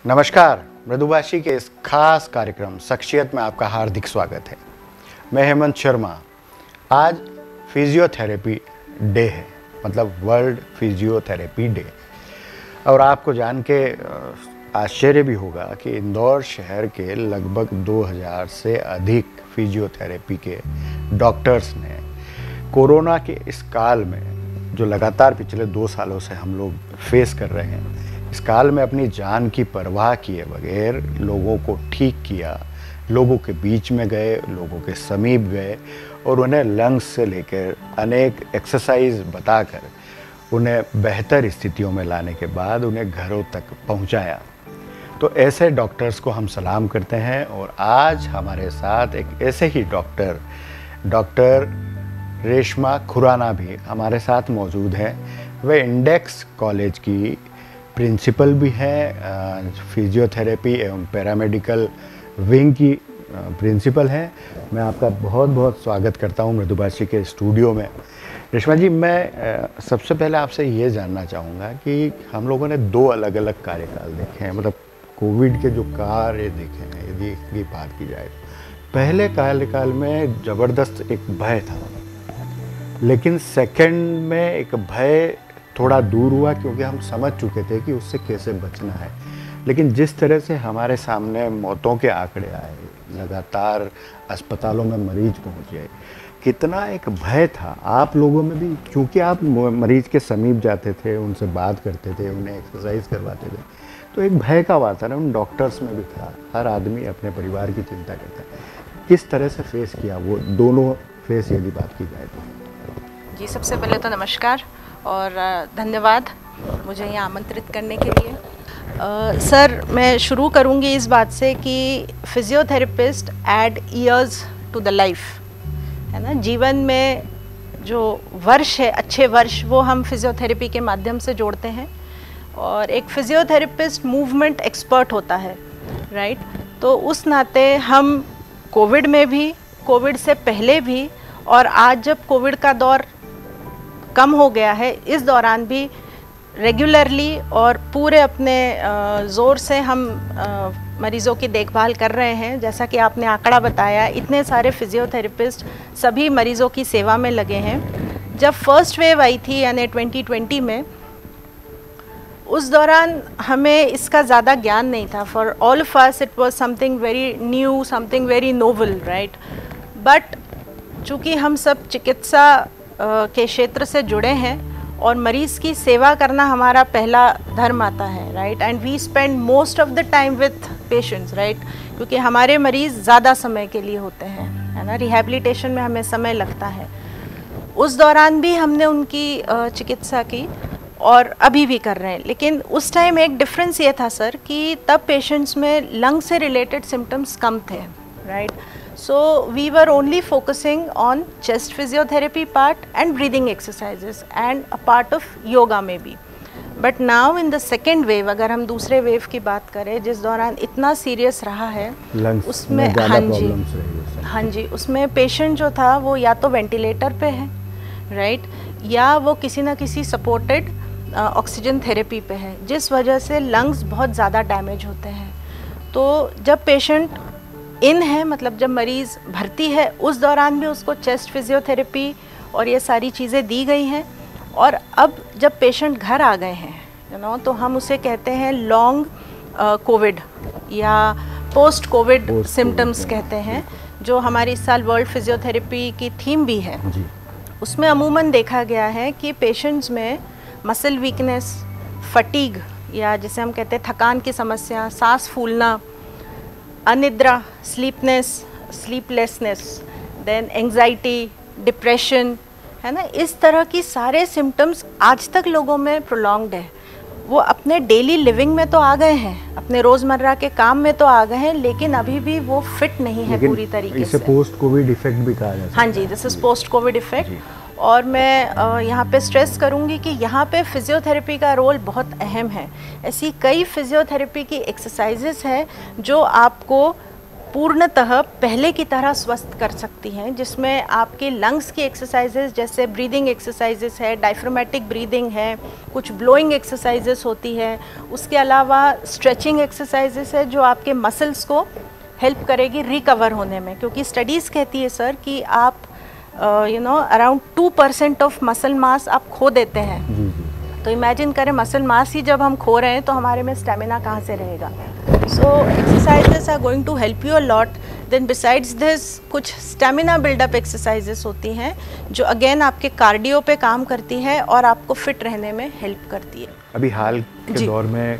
नमस्कार, मृदुभाषी के इस खास कार्यक्रम शख्सियत में आपका हार्दिक स्वागत है। मैं हेमंत शर्मा। आज फिजियोथेरेपी डे है, मतलब वर्ल्ड फिजियोथेरेपी डे। और आपको जान के आश्चर्य भी होगा कि इंदौर शहर के लगभग 2000 से अधिक फिजियोथेरेपी के डॉक्टर्स ने कोरोना के इस काल में, जो लगातार पिछले 2 सालों से हम लोग फेस कर रहे हैं, इस काल में अपनी जान की परवाह किए बगैर लोगों को ठीक किया, लोगों के बीच में गए, लोगों के समीप गए और उन्हें लंग्स से लेकर अनेक एक्सरसाइज बताकर उन्हें बेहतर स्थितियों में लाने के बाद उन्हें घरों तक पहुंचाया। तो ऐसे डॉक्टर्स को हम सलाम करते हैं। और आज हमारे साथ एक ऐसे ही डॉक्टर रेशमा खुराना भी हमारे साथ मौजूद हैं। वे इंडेक्स कॉलेज की प्रिंसिपल भी हैं, फिजियोथेरेपी एवं पैरामेडिकल विंग की प्रिंसिपल हैं। मैं आपका बहुत बहुत स्वागत करता हूं मृदुभाषी के स्टूडियो में। रेशमा जी, मैं सबसे पहले आपसे ये जानना चाहूँगा कि हम लोगों ने 2 अलग अलग कार्यकाल देखे हैं, मतलब कोविड के जो कार्य देखे हैं, यदि इसकी बात की जाए पहले कार्यकाल में ज़बरदस्त एक भय था, लेकिन सेकंड में एक भय थोड़ा दूर हुआ क्योंकि हम समझ चुके थे कि उससे कैसे बचना है। लेकिन जिस तरह से हमारे सामने मौतों के आंकड़े आए, लगातार अस्पतालों में मरीज पहुंचे, कितना एक भय था आप लोगों में भी, क्योंकि आप मरीज के समीप जाते थे, उनसे बात करते थे, उन्हें एक्सरसाइज करवाते थे, तो एक भय का वातावरण डॉक्टर्स में भी था। हर आदमी अपने परिवार की चिंता करता है। किस तरह से फेस किया वो दोनों फेस, यदि बात की जाए तो? जी, सबसे पहले तो नमस्कार और धन्यवाद मुझे यहाँ आमंत्रित करने के लिए। सर, मैं शुरू करूँगी इस बात से कि physiotherapist add years to the life, है ना। जीवन में जो वर्ष है, अच्छे वर्ष, वो हम फिजियोथेरेपी के माध्यम से जोड़ते हैं। और एक फिजियोथेरेपिस्ट मूवमेंट एक्सपर्ट होता है, राइट। तो उस नाते हम कोविड में भी, कोविड से पहले भी, और आज जब कोविड का दौर कम हो गया है, इस दौरान भी रेगुलरली और पूरे अपने ज़ोर से हम मरीज़ों की देखभाल कर रहे हैं। जैसा कि आपने आंकड़ा बताया, इतने सारे फिजियोथेरेपिस्ट सभी मरीज़ों की सेवा में लगे हैं। जब फर्स्ट वेव आई थी यानी 2020 में, उस दौरान हमें इसका ज़्यादा ज्ञान नहीं था। For all of us it was something very new, something very novel, right. But चूँकि हम सब चिकित्सा के क्षेत्र से जुड़े हैं और मरीज़ की सेवा करना हमारा पहला धर्म आता है, right. And we spend most of the time with patients, right, क्योंकि हमारे मरीज़ ज़्यादा समय के लिए होते हैं, है ना। रिहैबिलिटेशन में हमें समय लगता है। उस दौरान भी हमने उनकी चिकित्सा की और अभी भी कर रहे हैं। लेकिन उस टाइम एक डिफरेंस ये था सर कि तब पेशेंट्स में लंग से रिलेटेड सिम्टम्स कम थे, right. So we were only focusing on chest physiotherapy part and breathing exercises and a part of yoga में भी। But now in the second wave, अगर हम दूसरे वेव की बात करें जिस दौरान इतना सीरियस रहा है, उसमें हाँ जी, उसमें पेशेंट जो था वो या तो वेंटिलेटर पे है, राइट, या वो किसी ना किसी सपोर्टेड ऑक्सीजन थेरेपी पे है, जिस वजह से लंग्स बहुत ज़्यादा डैमेज होते हैं। तो जब पेशेंट इन है, मतलब जब मरीज़ भर्ती है, उस दौरान भी उसको चेस्ट फिजियोथेरेपी और ये सारी चीज़ें दी गई हैं। और अब जब पेशेंट घर आ गए हैं, यू नो, तो हम उसे कहते हैं लॉन्ग कोविड या पोस्ट कोविड सिम्टम्स कहते हैं, जो हमारी इस साल वर्ल्ड फिजियोथेरेपी की थीम भी है। उसमें अमूमन देखा गया है कि पेशेंट्स में मसल वीकनेस, फटीग या जिसे हम कहते हैं थकान की समस्या, सांस फूलना, अनिद्रा, स्लीपलेसनेस, देन एंग्जाइटी, डिप्रेशन, है ना, इस तरह की सारे सिम्टम्स आज तक लोगों में प्रोलॉन्ग्ड है। वो अपने डेली लिविंग में तो आ गए हैं, अपने रोज़मर्रा के काम में तो आ गए हैं, लेकिन अभी भी वो फिट नहीं है पूरी तरीके से। इसे पोस्ट कोविड इफेक्ट भी कहा जाता है। हाँ जी, this is post Covid effect. और मैं यहाँ पे स्ट्रेस करूँगी कि यहाँ पे फिजियोथेरेपी का रोल बहुत अहम है। ऐसी कई फिजियोथेरेपी की एक्सरसाइजेस हैं जो आपको पूर्णतः पहले की तरह स्वस्थ कर सकती हैं, जिसमें आपके लंग्स की एक्सरसाइजेस जैसे ब्रीदिंग एक्सरसाइजेस है, डायफ्रामेटिक ब्रीदिंग है, कुछ ब्लोइंग एक्सरसाइजेस होती है, उसके अलावा स्ट्रेचिंग एक्सरसाइजेस है जो आपके मसल्स को हेल्प करेगी रिकवर होने में, क्योंकि स्टडीज़ कहती है सर कि आप अराउंड 2% ऑफ मसल मास आप खो देते हैं। तो इमेजिन करें मसल मास ही जब हम खो रहे हैं तो हमारे में स्टेमिना कहाँ से रहेगा। So exercises are going to help you a lot. Then besides this कुछ स्टेमिना बिल्डअप एक्सरसाइजेस होती हैं जो अगेन आपके कार्डियो पे काम करती है और आपको फिट रहने में हेल्प करती है। अभी हाल के दौर में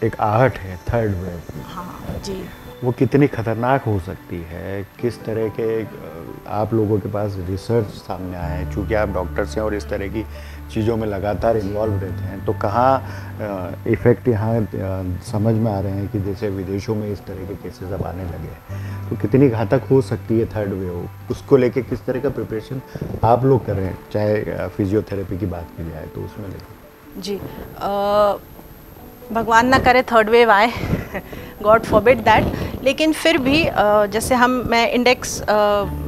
एक आहट है, थर्ड वेव। हाँ जी। वो कितनी खतरनाक हो सकती है, किस तरह के आप लोगों के पास रिसर्च सामने आया है, चूँकि आप डॉक्टर्स हैं और इस तरह की चीज़ों में लगातार इन्वॉल्व रहते हैं, तो कहाँ इफ़ेक्ट यहाँ समझ में आ रहे हैं कि जैसे विदेशों में इस तरह के केसेस अब आने लगे हैं, तो कितनी घातक हो सकती है थर्ड वेव, उसको लेके किस तरह का प्रिपरेशन आप लोग कर रहे हैं, चाहे फिजियोथेरेपी की बात की जाए तो उसमें लेके। जी भगवान ना करे थर्ड वेव आए, गॉड फॉरबिड दैट, लेकिन फिर भी जैसे मैं index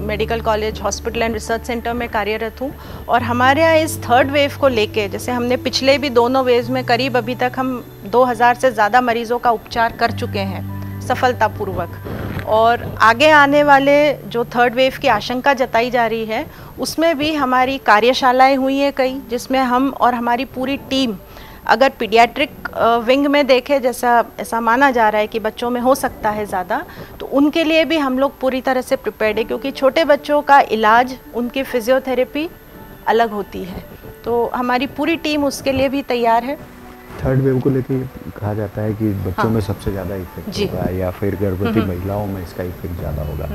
medical college hospital and research centre में कार्यरत हूँ और हमारे यहाँ इस थर्ड वेव को लेके जैसे हमने पिछले भी दोनों वेव्स में करीब अभी तक हम 2000 से ज़्यादा मरीज़ों का उपचार कर चुके हैं सफलतापूर्वक, और आगे आने वाले जो थर्ड वेव की आशंका जताई जा रही है उसमें भी हमारी कार्यशालाएँ हुई हैं कई, जिसमें हम और हमारी पूरी टीम अगर पीडियाट्रिक विंग में देखें, जैसा ऐसा माना जा रहा है कि बच्चों में हो सकता है ज़्यादा, तो उनके लिए भी हम लोग पूरी तरह से प्रिपेयर्ड है, क्योंकि छोटे बच्चों का इलाज उनकी फिजियोथेरेपी अलग होती है, तो हमारी पूरी टीम उसके लिए भी तैयार है। थर्ड वेव को लेके कहा जाता है कि बच्चों में सबसे ज़्यादा इफेक्ट होगा या फिर गर्भवती महिलाओं में इसका इफेक्ट ज़्यादा होगा,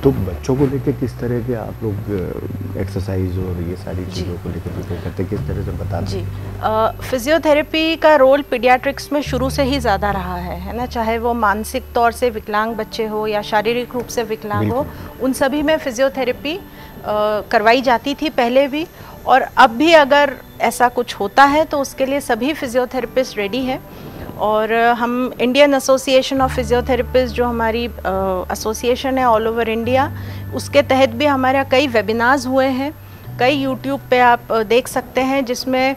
तो बच्चों को लेके किस तरह के आप लोग एक्सरसाइज और ये सारी चीज़ों को लेकर प्रिपेयर करते हैं, किस तरह से बताते हैं? फिजियोथेरेपी का रोल पीडियाट्रिक्स में शुरू से ही ज़्यादा रहा है ना, चाहे वो मानसिक तौर से विकलांग बच्चे हो या शारीरिक रूप से विकलांग हो, उन सभी में फिजियोथेरेपी करवाई जाती थी पहले भी, और अब भी अगर ऐसा कुछ होता है तो उसके लिए सभी फिजियोथेरेपिस्ट रेडी है। और हम इंडियन एसोसिएशन ऑफ फिजियोथेरेपिस्ट जो हमारी एसोसिएशन है ऑल ओवर इंडिया, उसके तहत भी हमारे कई वेबिनार्स हुए हैं, कई यूट्यूब पे आप देख सकते हैं जिसमें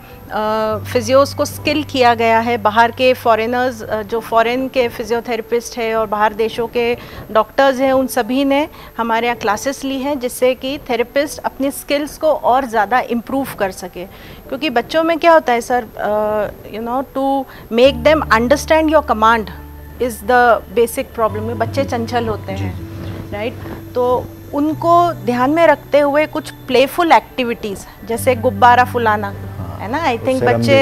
फिजियोस को स्किल किया गया है। बाहर के फॉरेनर्स जो फॉरेन के फिजियोथेरेपिस्ट है और बाहर देशों के डॉक्टर्स हैं, उन सभी ने हमारे यहाँ क्लासेस ली हैं जिससे कि थेरेपिस्ट अपनी स्किल्स को और ज़्यादा इम्प्रूव कर सके, क्योंकि बच्चों में क्या होता है sir, to make them understand your command is the basic problem. बच्चे चंचल होते हैं, राइट, तो उनको ध्यान में रखते हुए कुछ प्लेफुल एक्टिविटीज़ जैसे गुब्बारा फुलाना है ना, आई थिंक बच्चे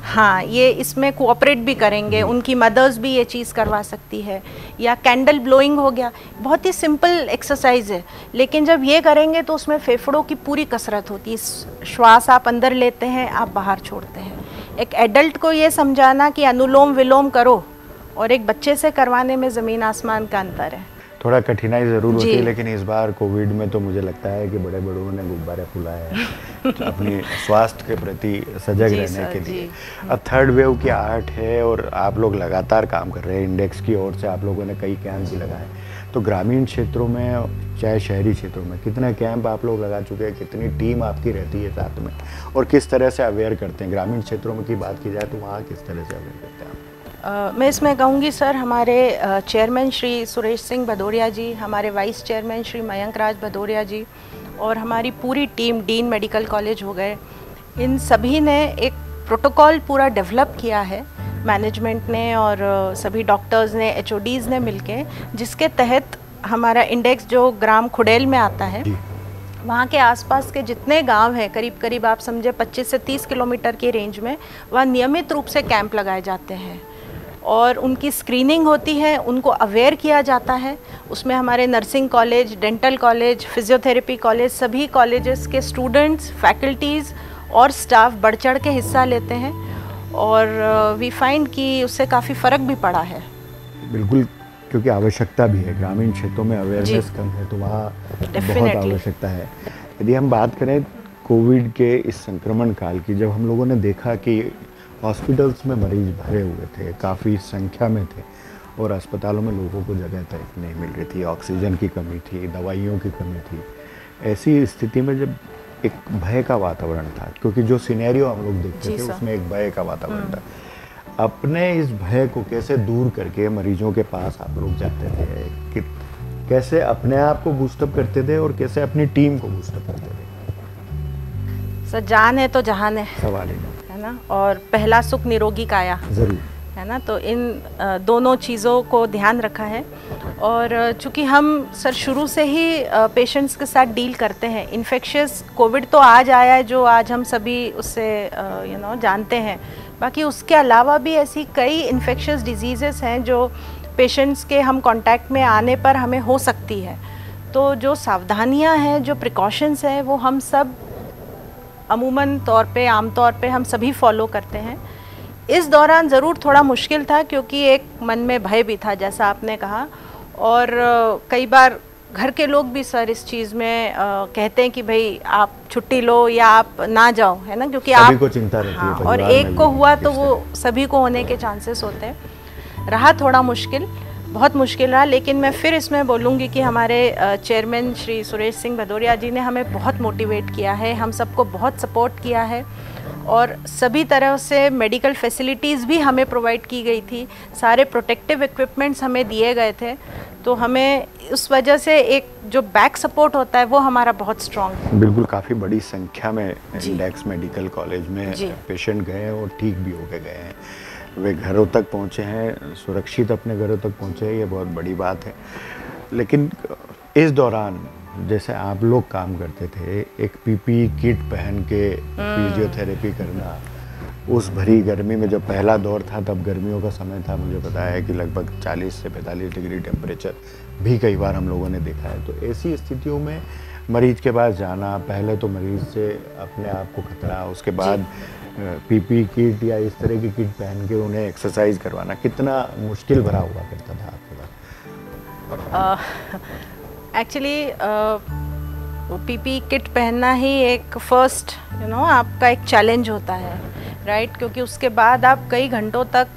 हाँ ये इसमें कोऑपरेट भी करेंगे, उनकी मदर्स भी ये चीज़ करवा सकती है, या कैंडल ब्लोइंग हो गया, बहुत ही सिंपल एक्सरसाइज है, लेकिन जब ये करेंगे तो उसमें फेफड़ों की पूरी कसरत होती है, श्वास आप अंदर लेते हैं आप बाहर छोड़ते हैं। एक एडल्ट को ये समझाना कि अनुलोम विलोम करो और एक बच्चे से करवाने में ज़मीन आसमान का अंतर है। थोड़ा कठिनाई ज़रूर होती है, लेकिन इस बार कोविड में तो मुझे लगता है कि बड़े बड़ों ने गुब्बारे फुलाए हैं अपनी स्वास्थ्य के प्रति सजग रहने के लिए। अब थर्ड वेव की आहट है और आप लोग लगातार काम कर रहे हैं, इंडेक्स की ओर से आप लोगों ने कई कैंप भी लगाए, तो ग्रामीण क्षेत्रों में चाहे शहरी क्षेत्रों में कितने कैंप आप लोग लगा चुके हैं, कितनी टीम आपकी रहती है साथ में, और किस तरह से अवेयर करते हैं? ग्रामीण क्षेत्रों में की बात की जाए तो वहाँ किस तरह से अवेयर करते हैं आप? मैं इसमें कहूँगी सर, हमारे चेयरमैन श्री सुरेश सिंह भदौरिया जी, हमारे वाइस चेयरमैन श्री मयंक राज भदौरिया जी और हमारी पूरी टीम, डीन मेडिकल कॉलेज हो गए, इन सभी ने एक प्रोटोकॉल पूरा डेवलप किया है मैनेजमेंट ने और सभी डॉक्टर्स ने, एचओडीज़ ने मिलके, जिसके तहत हमारा इंडेक्स जो ग्राम खुडेल में आता है, वहाँ के आसपास के जितने गांव हैं, करीब करीब आप समझे 25 से 30 किलोमीटर की रेंज में, वहाँ नियमित रूप से कैंप लगाए जाते हैं और उनकी स्क्रीनिंग होती है, उनको अवेयर किया जाता है। उसमें हमारे nursing college, dental college, physiotherapy college, सभी कॉलेजेस के स्टूडेंट्स, फैकल्टीज़ और स्टाफ बढ़ चढ़ के हिस्सा लेते हैं और वी फाइंड कि उससे काफ़ी फ़र्क भी पड़ा है। बिल्कुल, क्योंकि आवश्यकता भी है, ग्रामीण क्षेत्रों में अवेयरनेस कम है तो वहाँ बहुत आवश्यकता है। यदि हम बात करें कोविड के इस संक्रमण काल की, जब हम लोगों ने देखा कि हॉस्पिटल्स में मरीज भरे हुए थे, काफ़ी संख्या में थे, और अस्पतालों में लोगों को जगह तक नहीं मिल रही थी, ऑक्सीजन की कमी थी, दवाइयों की कमी थी। ऐसी स्थिति में जब एक भय का वातावरण था, क्योंकि जो सिनेरियो हम लोग देखते थे उसमें एक भय का वातावरण था, अपने इस भय को कैसे दूर करके मरीजों के पास आप लोग जाते थे, कि कैसे अपने आप को बूस्टअप करते थे और कैसे अपनी टीम को बूस्टअप करते थे? सर, जान है तो जहान है, सवाल ही नहीं, है ना। और पहला सुख निरोगी काया, जरूर, है ना। तो इन दोनों चीज़ों को ध्यान रखा है। और चूँकि हम सर शुरू से ही पेशेंट्स के साथ डील करते हैं, इन्फेक्शियस कोविड तो आज आया है जो आज हम सभी उससे जानते हैं, बाकी उसके अलावा भी ऐसी कई इन्फेक्शियस डिजीज़ेस हैं जो पेशेंट्स के हम कांटेक्ट में आने पर हमें हो सकती है। तो जो सावधानियां हैं, जो प्रिकॉशंस हैं, वो हम सब अमूमन तौर पे, आम तौर पे हम सभी फॉलो करते हैं। इस दौरान ज़रूर थोड़ा मुश्किल था, क्योंकि एक मन में भय भी था, जैसा आपने कहा। और कई बार घर के लोग भी सर इस चीज़ में कहते हैं कि भाई आप छुट्टी लो या आप ना जाओ, है ना, क्योंकि सभी को चिंता रहती है, और एक को हुआ तो वो सभी को होने के चांसेस होते हैं। रहा थोड़ा मुश्किल, बहुत मुश्किल रहा, लेकिन मैं फिर इसमें बोलूँगी कि हमारे चेयरमैन श्री सुरेश सिंह भदौरिया जी ने हमें बहुत मोटिवेट किया है, हम सबको बहुत सपोर्ट किया है, और सभी तरह से मेडिकल फैसिलिटीज़ भी हमें प्रोवाइड की गई थी, सारे प्रोटेक्टिव इक्विपमेंट्स हमें दिए गए थे। तो हमें उस वजह से एक जो बैक सपोर्ट होता है वो हमारा बहुत स्ट्रॉन्ग। बिल्कुल, काफ़ी बड़ी संख्या में इंडेक्स मेडिकल कॉलेज में पेशेंट गए हैं और ठीक भी होके गए हैं, वे घरों तक पहुँचे हैं, सुरक्षित अपने घरों तक पहुँचे हैं, ये बहुत बड़ी बात है। लेकिन इस दौरान जैसे आप लोग काम करते थे, एक पीपी किट पहन के फिजियोथेरेपी करना, उस भरी गर्मी में, जब पहला दौर था तब गर्मियों का समय था, मुझे पता है कि लगभग 40 से 45 डिग्री टेम्परेचर भी कई बार हम लोगों ने देखा है। तो ऐसी स्थितियों में मरीज के पास जाना, पहले तो मरीज से अपने आप को खतरा, उसके बाद पीपी किट या इस तरह की किट पहन के उन्हें एक्सरसाइज करवाना, कितना मुश्किल भरा हुआ करता था आपके पास? एक्चुअली पीपी किट पहनना ही एक फर्स्ट आपका एक चैलेंज होता है, राइट, क्योंकि उसके बाद आप कई घंटों तक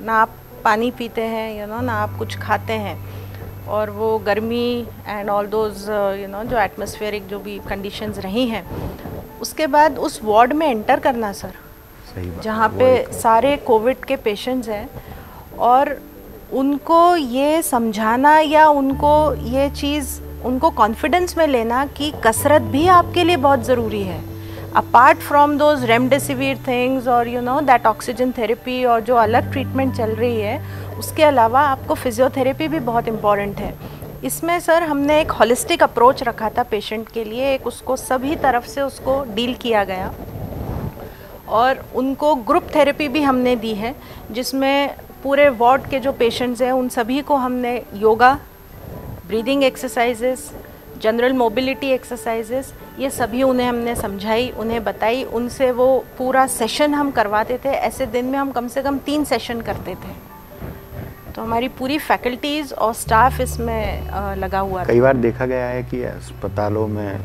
ना आप पानी पीते हैं, ना आप कुछ खाते हैं, और वो गर्मी एंड ऑल दोज जो एटमॉस्फेरिक जो भी कंडीशंस रही हैं, उसके बाद उस वार्ड में एंटर करना सर, जहाँ पे सारे कोविड के पेशेंट्स हैं, और उनको ये समझाना या उनको ये चीज़, उनको कॉन्फिडेंस में लेना कि कसरत भी आपके लिए बहुत ज़रूरी है, apart from those remdesivir things और दैट ऑक्सीजन थेरेपी और जो अलग ट्रीटमेंट चल रही है, उसके अलावा आपको फिजियोथेरेपी भी बहुत इम्पॉर्टेंट है। इसमें सर हमने एक होलिस्टिक अप्रोच रखा था पेशेंट के लिए, एक उसको सभी तरफ से उसको डील किया गया, और उनको ग्रुप थेरेपी भी हमने दी है, जिसमें पूरे वार्ड के जो पेशेंट्स हैं उन सभी को हमने yoga, breathing exercises, general mobility exercises, ये सभी उन्हें हमने समझाई, उन्हें बताई, उनसे वो पूरा सेशन हम करवाते थे। ऐसे दिन में हम कम से कम 3 सेशन करते थे। तो हमारी पूरी फैकल्टीज़ और स्टाफ इसमें लगा हुआ था। कई बार देखा गया है कि अस्पतालों में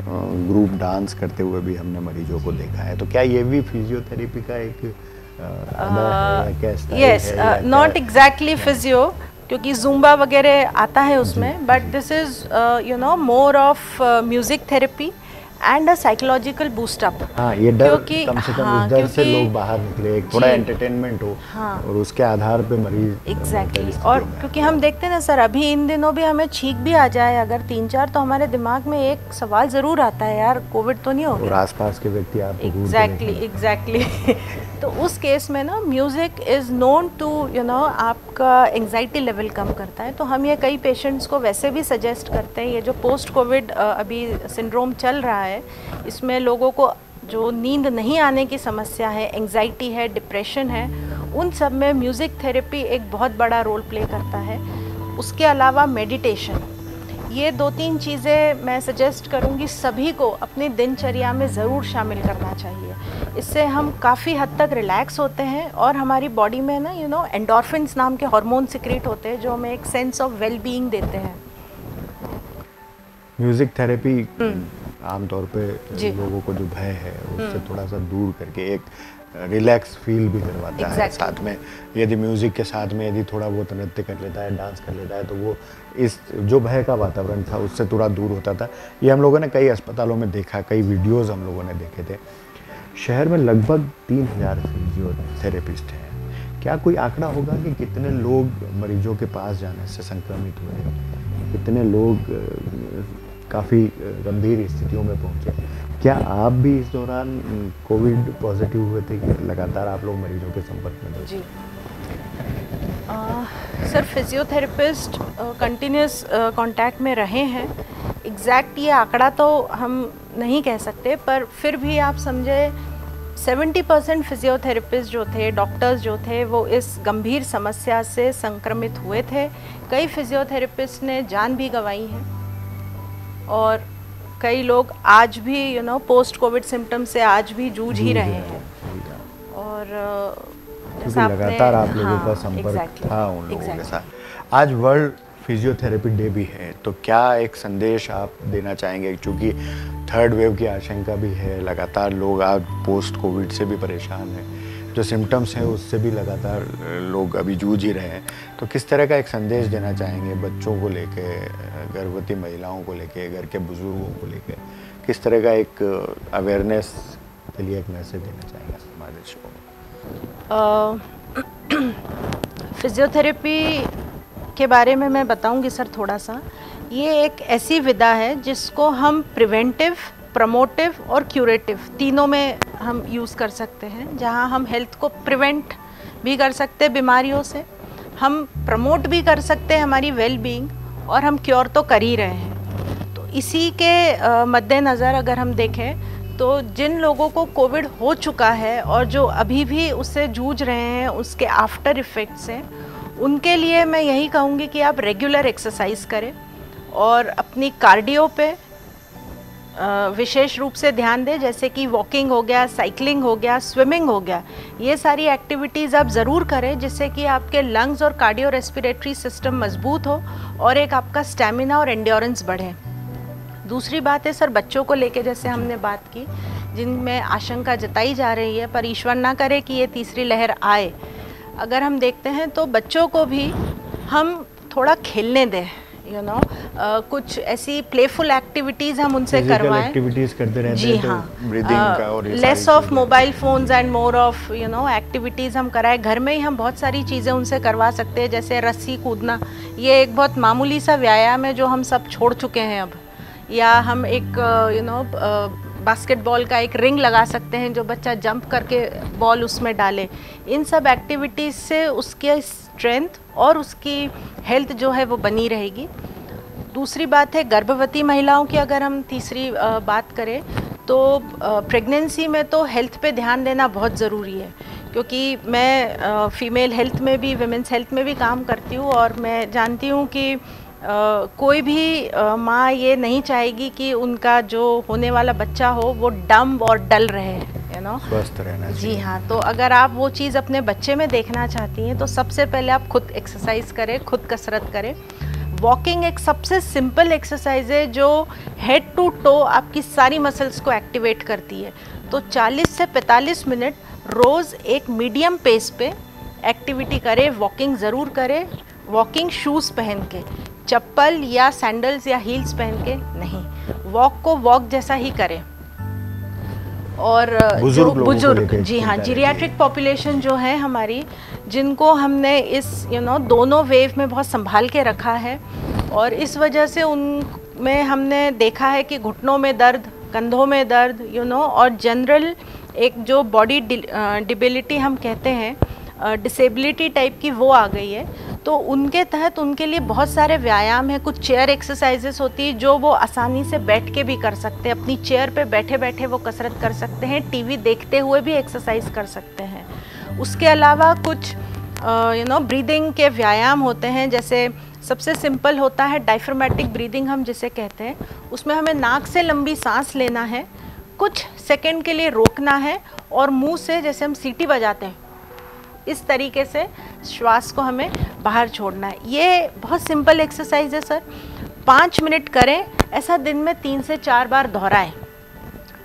ग्रुप डांस करते हुए भी हमने मरीजों को देखा है, तो क्या ये भी फिजियोथेरेपी का एक यस, नॉट एग्जैक्टली फिजियो, क्योंकि जुम्बा वगैरह आता है उसमें, but this is more of music therapy and a psychological boost up. हाँ, ये डर, कम से कम इस डर से लोग बाहर निकले, एक थोड़ा एंटरटेनमेंट हो, और उसके आधार पे मरीज एग्जैक्टली। और क्योंकि हम देखते हैं ना सर, अभी इन दिनों भी हमें छींक भी आ जाए अगर 3-4, तो हमारे दिमाग में एक सवाल ज़रूर आता है, यार कोविड तो नहीं हो गया, और आसपास के व्यक्ति आपको एग्जैक्टली तो उस केस में ना म्यूज़िक इज़ नोन टू आपका एंग्जाइटी लेवल कम करता है। तो हम ये कई पेशेंट्स को वैसे भी सजेस्ट करते हैं, ये जो पोस्ट कोविड अभी सिंड्रोम चल रहा है, इसमें लोगों को जो नींद नहीं आने की समस्या है, एंग्जाइटी है, डिप्रेशन है, उन सब में म्यूज़िक थेरेपी एक बहुत बड़ा रोल प्ले करता है। उसके अलावा मेडिटेशन, ये 2-3 चीज़ें मैं सजेस्ट करूँगी सभी को अपनी दिनचर्या में ज़रूर शामिल करना चाहिए। इससे हम काफ़ी हद तक रिलैक्स होते हैं, और हमारी बॉडी में ना एंडोर्फिन्स नाम के हार्मोन सिक्रेट होते हैं, जो हमें एक सेंस ऑफ वेल बीइंग देते हैं। म्यूज़िक थेरेपी आमतौर पे लोगों को जो भय है उससे थोड़ा सा दूर करके एक रिलैक्स फील भी करवाता है। Exactly. साथ में यदि म्यूज़िक के साथ में यदि थोड़ा बहुत नृत्य कर लेता है, डांस कर लेता है, तो वो इस जो भय का वातावरण था उससे थोड़ा दूर होता था। ये हम लोगों ने कई अस्पतालों में देखा, कई वीडियोज़ हम लोगों ने देखे थे। शहर में लगभग 3000 फिजियोथेरेपिस्ट हैं। क्या कोई आंकड़ा होगा कि कितने लोग मरीजों के पास जाने से संक्रमित हुए, कितने लोग काफ़ी गंभीर स्थितियों में पहुंचे? क्या आप भी इस दौरान कोविड पॉजिटिव हुए थे कि लगातार आप लोग मरीजों के संपर्क में थे? जी सर, फिजियोथेरेपिस्ट कंटिन्यूस कांटेक्ट में रहे हैं। एग्जैक्ट ये आंकड़ा तो हम नहीं कह सकते, पर फिर भी आप समझे 70% फिजियोथेरेपिस्ट जो थे, डॉक्टर्स जो थे, वो इस गंभीर समस्या से संक्रमित हुए थे। कई फिजियोथेरेपिस्ट ने जान भी गंवाई है और कई लोग आज भी पोस्ट कोविड सिम्टम से आज भी जूझ ही रहे हैं। और जैसा लगातार आप लोगों का संपर्क था उन लोगों के साथ। आज वर्ल्ड फिजियोथेरेपी डे भी है, तो क्या एक संदेश आप देना चाहेंगे? क्योंकि थर्ड वेव की आशंका भी है, लगातार लोग आज पोस्ट कोविड से भी परेशान हैं, जो सिम्टम्स हैं उससे भी लगातार लोग अभी जूझ ही रहे हैं। तो किस तरह का एक संदेश देना चाहेंगे बच्चों को लेके, गर्भवती महिलाओं को लेके, घर के बुजुर्गों को लेके? किस तरह का एक अवेयरनेस के लिए एक मैसेज देना चाहेंगे समाज को? फिजियोथेरेपी के बारे में मैं बताऊंगी सर थोड़ा सा। ये एक ऐसी विधा है जिसको हम प्रिवेंटिव, प्रमोटिव और क्यूरेटिव तीनों में हम यूज़ कर सकते हैं। जहां हम हेल्थ को प्रिवेंट भी कर सकते हैं बीमारियों से, हम प्रमोट भी कर सकते हैं हमारी वेल बीइंग, और हम क्योर तो कर ही रहे हैं। तो इसी के मद्देनज़र अगर हम देखें तो जिन लोगों को कोविड हो चुका है और जो अभी भी उससे जूझ रहे हैं, उसके आफ्टर इफ़ेक्ट्स हैं, उनके लिए मैं यही कहूँगी कि आप रेगुलर एक्सरसाइज करें और अपनी कार्डियो पे विशेष रूप से ध्यान दें, जैसे कि वॉकिंग हो गया, साइकिलिंग हो गया, स्विमिंग हो गया। ये सारी एक्टिविटीज़ आप ज़रूर करें जिससे कि आपके लंग्स और कार्डियो रेस्पिरेटरी सिस्टम मजबूत हो और एक आपका स्टेमिना और एंड्योरेंस बढ़े। दूसरी बात है सर, बच्चों को लेके जैसे हमने बात की, जिनमें आशंका जताई जा रही है, पर ईश्वर ना करे कि ये तीसरी लहर आए। अगर हम देखते हैं तो बच्चों को भी हम थोड़ा खेलने दें, कुछ ऐसी प्लेफुल एक्टिविटीज़ हम उनसे करवाएं, एक्टिविटीज़ करते रहते जी हैं, तो हाँ, ब्रीदिंग का और less of mobile phones and more of activities हम कराएं। घर में ही हम बहुत सारी चीज़ें उनसे करवा सकते हैं, जैसे रस्सी कूदना। ये एक बहुत मामूली सा व्यायाम है जो हम सब छोड़ चुके हैं अब। या हम एक बास्केटबॉल का एक रिंग लगा सकते हैं जो बच्चा जंप करके बॉल उसमें डाले। इन सब एक्टिविटीज़ से उसकी स्ट्रेंथ और उसकी हेल्थ जो है वो बनी रहेगी। दूसरी बात है गर्भवती महिलाओं की, अगर हम तीसरी बात करें तो प्रेगनेंसी में तो हेल्थ पे ध्यान देना बहुत ज़रूरी है, क्योंकि मैं फीमेल हेल्थ में भी, विमेंस हेल्थ में भी काम करती हूँ और मैं जानती हूँ कि कोई भी माँ ये नहीं चाहेगी कि उनका जो होने वाला बच्चा हो वो डम और डल रहे, स्वस्थ रहना चाहिए। जी हाँ, तो अगर आप वो चीज़ अपने बच्चे में देखना चाहती हैं तो सबसे पहले आप खुद एक्सरसाइज करें, खुद कसरत करें। वॉकिंग एक सबसे सिंपल एक्सरसाइज है जो हेड टू टो आपकी सारी मसल्स को एक्टिवेट करती है। तो 40 से 45 मिनट रोज़ एक मीडियम पेस पे एक्टिविटी करें, वॉकिंग ज़रूर करें। वॉकिंग शूज़ पहन के, चप्पल या सैंडल्स या हील्स पहन के नहीं, वॉक को वॉक जैसा ही करें। और जो बुजुर्ग, जी हाँ, जीरियाट्रिक पॉपुलेशन जो है हमारी, जिनको हमने इस दोनों वेव में बहुत संभाल के रखा है, और इस वजह से उनमें हमने देखा है कि घुटनों में दर्द, कंधों में दर्द, और जनरल एक जो बॉडी डिबिलिटी हम कहते हैं, डिसेबिलिटी टाइप की, वो आ गई है। तो उनके तहत उनके लिए बहुत सारे व्यायाम हैं। कुछ चेयर एक्सरसाइजेस होती है जो वो आसानी से बैठ के भी कर सकते हैं, अपनी चेयर पे बैठे बैठे वो कसरत कर सकते हैं, टीवी देखते हुए भी एक्सरसाइज कर सकते हैं। उसके अलावा कुछ ब्रीदिंग के व्यायाम होते हैं, जैसे सबसे सिंपल होता है डायफ्रामेटिक ब्रीदिंग हम जिसे कहते हैं। उसमें हमें नाक से लंबी सांस लेना है, कुछ सेकंड के लिए रोकना है और मुंह से, जैसे हम सीटी बजाते हैं, इस तरीके से श्वास को हमें बाहर छोड़ना है। ये बहुत सिंपल एक्सरसाइज है सर, 5 मिनट करें, ऐसा दिन में 3 से 4 बार दोहराएं।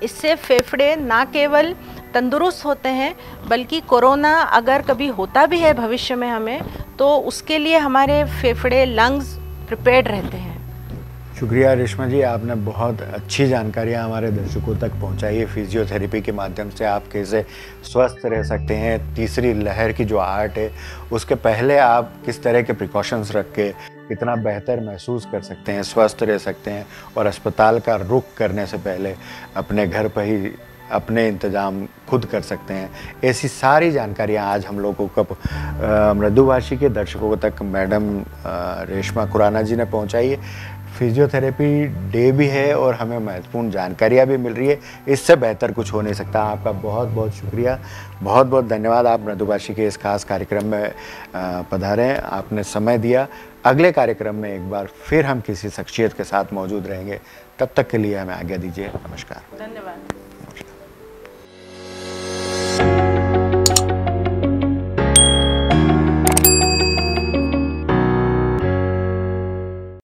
इससे फेफड़े ना केवल तंदुरुस्त होते हैं, बल्कि कोरोना अगर कभी होता भी है भविष्य में हमें, तो उसके लिए हमारे फेफड़े, लंग्स प्रिपेयर्ड रहते हैं। शुक्रिया रेशमा जी, आपने बहुत अच्छी जानकारियाँ हमारे दर्शकों तक पहुँचाई है। फिजियोथेरेपी के माध्यम से आप कैसे स्वस्थ रह सकते हैं, तीसरी लहर की जो आर्ट है उसके पहले आप किस तरह के प्रिकॉशंस रख के कितना बेहतर महसूस कर सकते हैं, स्वस्थ रह सकते हैं, और अस्पताल का रुख करने से पहले अपने घर पर ही अपने इंतज़ाम खुद कर सकते हैं। ऐसी सारी जानकारियाँ आज हम लोगों को मृदुभाषी के दर्शकों तक मैडम रेशमा खुराना जी ने पहुँचाई है। फिजियोथेरेपी डे भी है और हमें महत्वपूर्ण जानकारियाँ भी मिल रही है। इससे बेहतर कुछ हो नहीं सकता। आपका बहुत बहुत शुक्रिया, बहुत बहुत धन्यवाद। आप मृदुभाषी के इस खास कार्यक्रम में पधारे, आपने समय दिया। अगले कार्यक्रम में एक बार फिर हम किसी शख्सियत के साथ मौजूद रहेंगे। तब तक के लिए हमें आज्ञा दीजिए। नमस्कार। धन्यवाद।